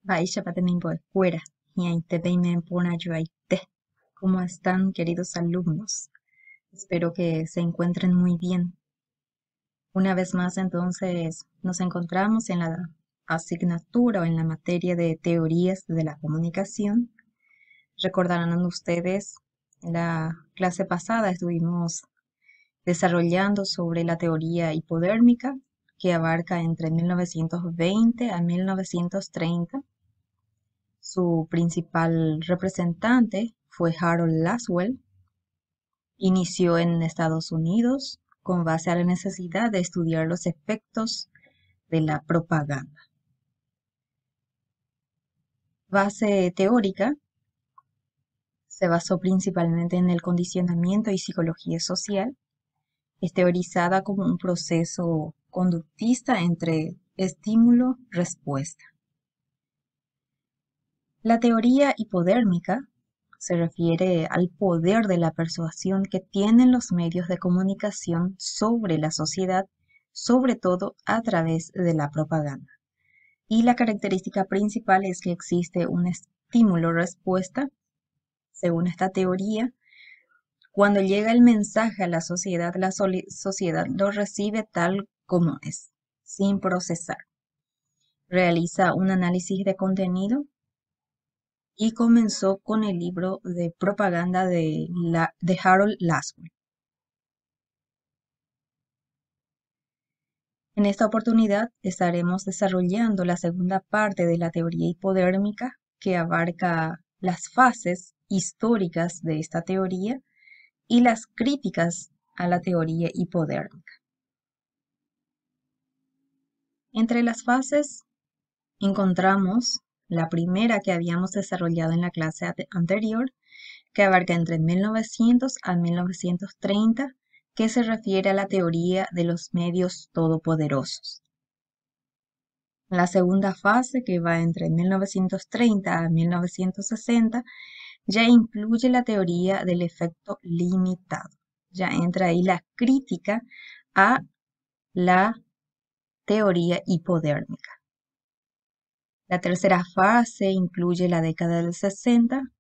Baishapatemipo fuera, ¿Cómo están, queridos alumnos? Espero que se encuentren muy bien. Una vez más, entonces, nos encontramos en la asignatura o en la materia de teorías de la comunicación. Recordarán ustedes, en la clase pasada estuvimos desarrollando sobre la teoría hipodérmica, que abarca entre 1920 a 1930. Su principal representante fue Harold Laswell. Inició en Estados Unidos con base a la necesidad de estudiar los efectos de la propaganda. Base teórica: se basó principalmente en el condicionamiento y psicología social. Es teorizada como un proceso conductista entre estímulo-respuesta. La teoría hipodérmica se refiere al poder de la persuasión que tienen los medios de comunicación sobre la sociedad, sobre todo a través de la propaganda. Y la característica principal es que existe un estímulo-respuesta. Según esta teoría, cuando llega el mensaje a la sociedad lo recibe tal como es, sin procesar. Realiza un análisis de contenido y comenzó con el libro de propaganda de Harold Laswell. En esta oportunidad estaremos desarrollando la segunda parte de la teoría hipodérmica, que abarca las fases históricas de esta teoría y las críticas a la teoría hipodérmica. Entre las fases encontramos la primera que habíamos desarrollado en la clase anterior, que abarca entre 1900 a 1930, que se refiere a la teoría de los medios todopoderosos. La segunda fase, que va entre 1930 a 1960, ya incluye la teoría del efecto limitado. Ya entra ahí la crítica a la teoría hipodérmica. La tercera fase incluye la década del 60,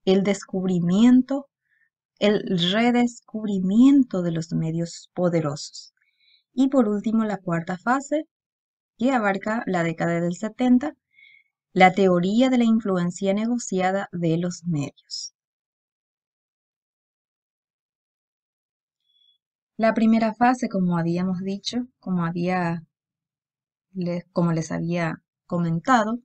el descubrimiento, el redescubrimiento de los medios poderosos. Y por último, la cuarta fase, que abarca la década del 70, la teoría de la influencia negociada de los medios. La primera fase, como habíamos dicho, como les había comentado,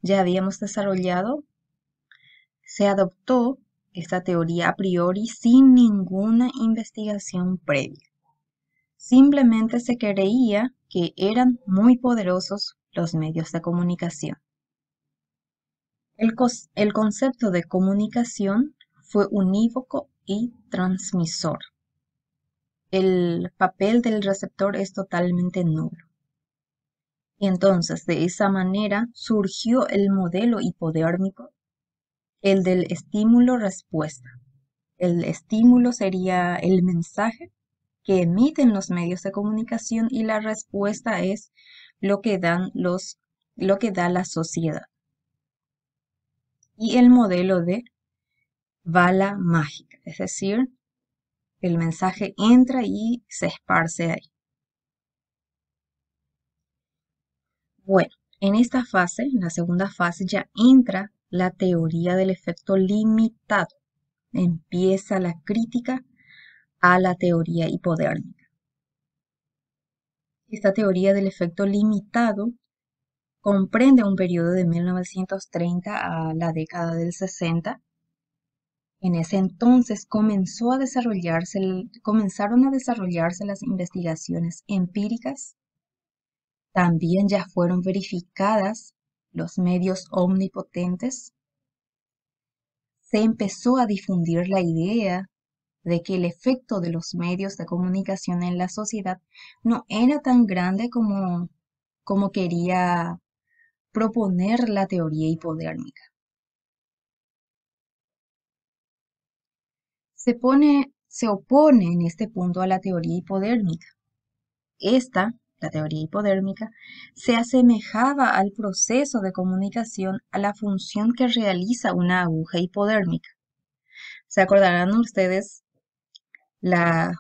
ya habíamos desarrollado, se adoptó esta teoría a priori sin ninguna investigación previa. Simplemente se creía que eran muy poderosos los medios de comunicación. El concepto de comunicación fue unívoco y transmisor. El papel del receptor es totalmente nulo. Y entonces, de esa manera, surgió el modelo hipodérmico, el del estímulo-respuesta. El estímulo sería el mensaje que emiten los medios de comunicación y la respuesta es lo que da la sociedad. Y el modelo de bala mágica, es decir, el mensaje entra y se esparce ahí. Bueno, en esta fase, en la segunda fase, ya entra la teoría del efecto limitado. Empieza la crítica a la teoría hipodérmica. Esta teoría del efecto limitado comprende un periodo de 1930 a la década del 60. En ese entonces comenzaron a desarrollarse las investigaciones empíricas. También ya fueron verificadas los medios omnipotentes. Se empezó a difundir la idea de que el efecto de los medios de comunicación en la sociedad no era tan grande como quería proponer la teoría hipodérmica. Se opone en este punto a la teoría hipodérmica. Esta la teoría hipodérmica, se asemejaba al proceso de comunicación a la función que realiza una aguja hipodérmica. ¿Se acordarán ustedes? La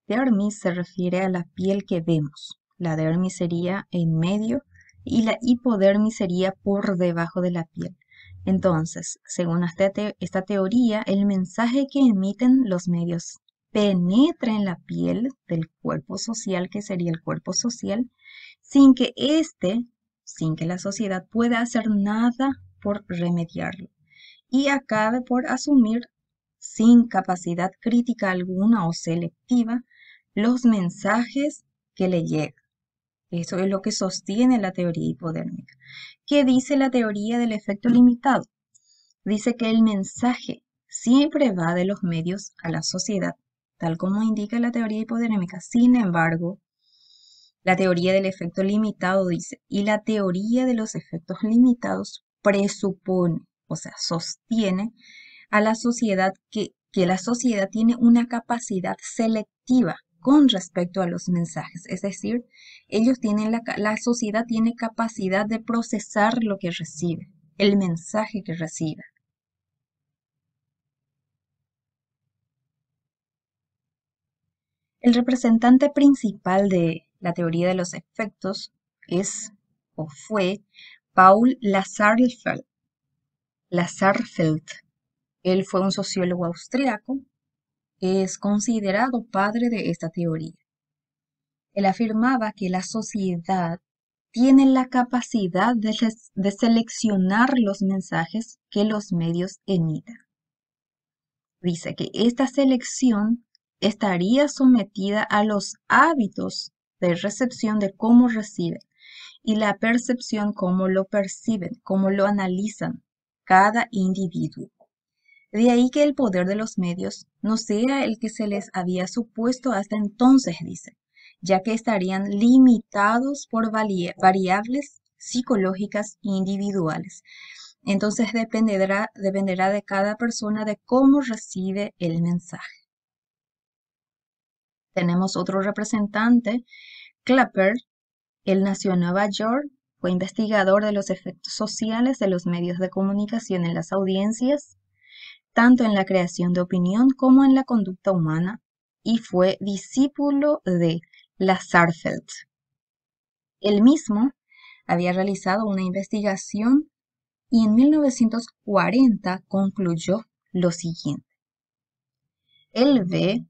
dermis se refiere a la piel que vemos. La dermis sería en medio y la hipodermis sería por debajo de la piel. Entonces, según esta teoría, el mensaje que emiten los medios penetra en la piel del cuerpo social, que sería el cuerpo social, sin que la sociedad pueda hacer nada por remediarlo y acabe por asumir sin capacidad crítica alguna o selectiva los mensajes que le llegan. Eso es lo que sostiene la teoría hipodérmica. ¿Qué dice la teoría del efecto limitado? Dice que el mensaje siempre va de los medios a la sociedad, tal como indica la teoría hipodérmica. Sin embargo, la teoría del efecto limitado dice, y la teoría de los efectos limitados presupone, o sea, sostiene a la sociedad que la sociedad tiene una capacidad selectiva con respecto a los mensajes. Es decir, la sociedad tiene capacidad de procesar lo que recibe, el mensaje que recibe. El representante principal de la teoría de los efectos es o fue Paul Lasarfeld. Él fue un sociólogo austriaco, es considerado padre de esta teoría. Él afirmaba que la sociedad tiene la capacidad de seleccionar los mensajes que los medios emiten. Dice que esta selección estaría sometida a los hábitos de recepción de cómo reciben y la percepción cómo lo perciben, cómo lo analizan cada individuo. De ahí que el poder de los medios no sea el que se les había supuesto hasta entonces, dice, ya que estarían limitados por variables psicológicas individuales. Entonces dependerá de cada persona de cómo recibe el mensaje. Tenemos otro representante, Clapper. Él nació en Nueva York, fue investigador de los efectos sociales de los medios de comunicación en las audiencias, tanto en la creación de opinión como en la conducta humana, y fue discípulo de Lasarfeld. Él mismo había realizado una investigación y en 1940 concluyó lo siguiente. Él ve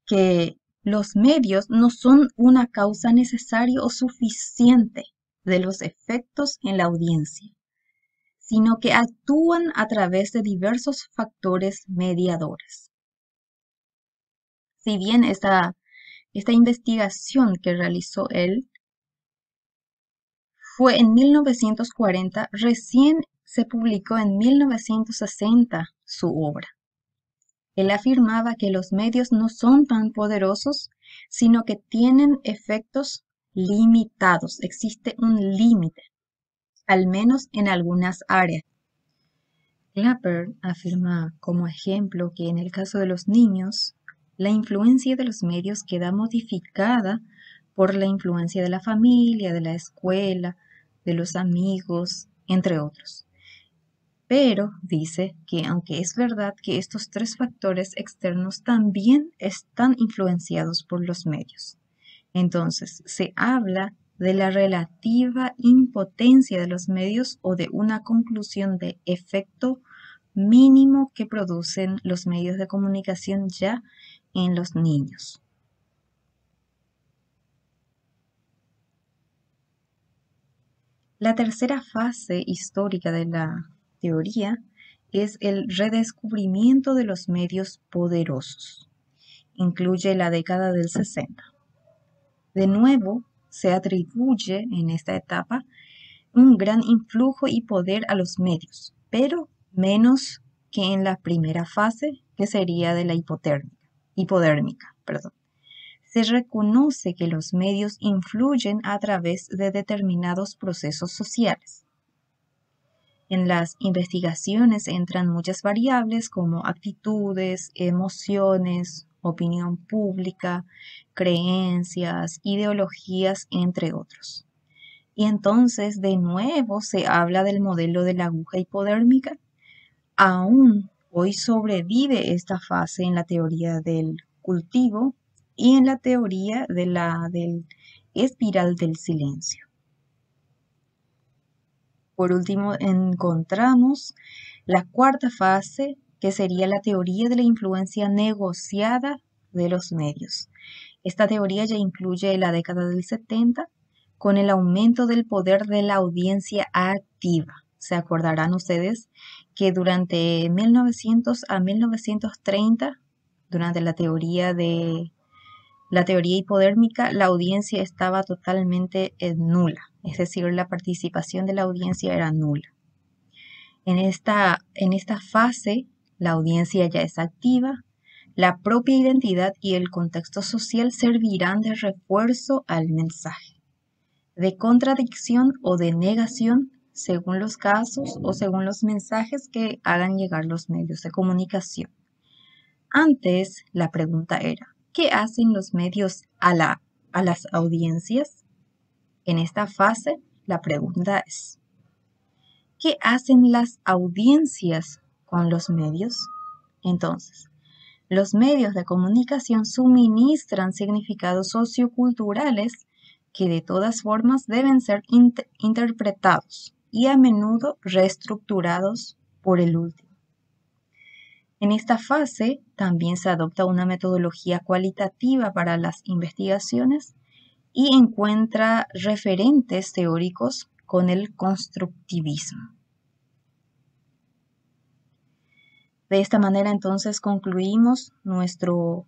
que los medios no son una causa necesaria o suficiente de los efectos en la audiencia, sino que actúan a través de diversos factores mediadores. Si bien esta investigación que realizó él fue en 1940, recién se publicó en 1960 su obra. Él afirmaba que los medios no son tan poderosos, sino que tienen efectos limitados. Existe un límite, al menos en algunas áreas. Clapper afirma como ejemplo que en el caso de los niños, la influencia de los medios queda modificada por la influencia de la familia, de la escuela, de los amigos, entre otros. Pero dice que aunque es verdad que estos tres factores externos también están influenciados por los medios. Entonces, se habla de la relativa impotencia de los medios o de una conclusión de efecto mínimo que producen los medios de comunicación ya en los niños. La tercera fase histórica de la teoría es el redescubrimiento de los medios poderosos. Incluye la década del 60. De nuevo, se atribuye en esta etapa un gran influjo y poder a los medios, pero menos que en la primera fase, que sería de la hipodérmica. Se reconoce que los medios influyen a través de determinados procesos sociales. En las investigaciones entran muchas variables como actitudes, emociones, opinión pública, creencias, ideologías, entre otros. Y entonces de nuevo se habla del modelo de la aguja hipodérmica. Aún hoy sobrevive esta fase en la teoría del cultivo y en la teoría del espiral del silencio. Por último, encontramos la cuarta fase, que sería la teoría de la influencia negociada de los medios. Esta teoría ya incluye la década del 70 con el aumento del poder de la audiencia activa. Se acordarán ustedes que durante 1900 a 1930, durante la teoría hipodérmica, la audiencia estaba totalmente nula, es decir, la participación de la audiencia era nula. En esta fase, la audiencia ya es activa, la propia identidad y el contexto social servirán de refuerzo al mensaje, de contradicción o de negación según los casos o según los mensajes que hagan llegar los medios de comunicación. Antes, la pregunta era, ¿qué hacen los medios a las audiencias? En esta fase, la pregunta es, ¿qué hacen las audiencias con los medios? Entonces, los medios de comunicación suministran significados socioculturales que de todas formas deben ser interpretados y a menudo reestructurados por el último. En esta fase también se adopta una metodología cualitativa para las investigaciones y encuentra referentes teóricos con el constructivismo. De esta manera entonces concluimos nuestro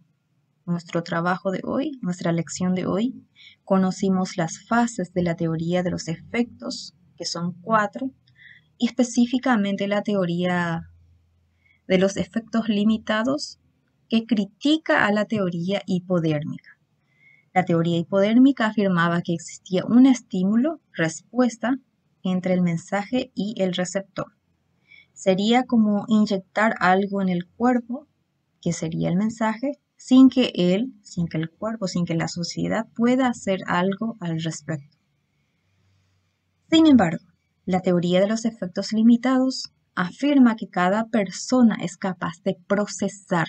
trabajo de hoy, nuestra lección de hoy. Conocimos las fases de la teoría de los efectos, que son 4, y específicamente la teoría de los efectos limitados, que critica a la teoría hipodérmica. La teoría hipodérmica afirmaba que existía un estímulo-respuesta entre el mensaje y el receptor. Sería como inyectar algo en el cuerpo, que sería el mensaje, sin que el cuerpo, sin que la sociedad pueda hacer algo al respecto. Sin embargo, la teoría de los efectos limitados afirma que cada persona es capaz de procesar,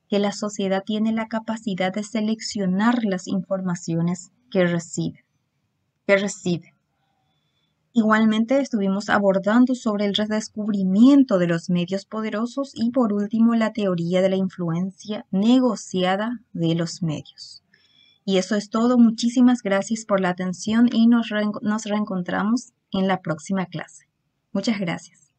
que la sociedad tiene la capacidad de seleccionar las informaciones que recibe. Igualmente estuvimos abordando sobre el redescubrimiento de los medios poderosos y por último la teoría de la influencia negociada de los medios. Y eso es todo. Muchísimas gracias por la atención y nos reencontramos en la próxima clase. Muchas gracias.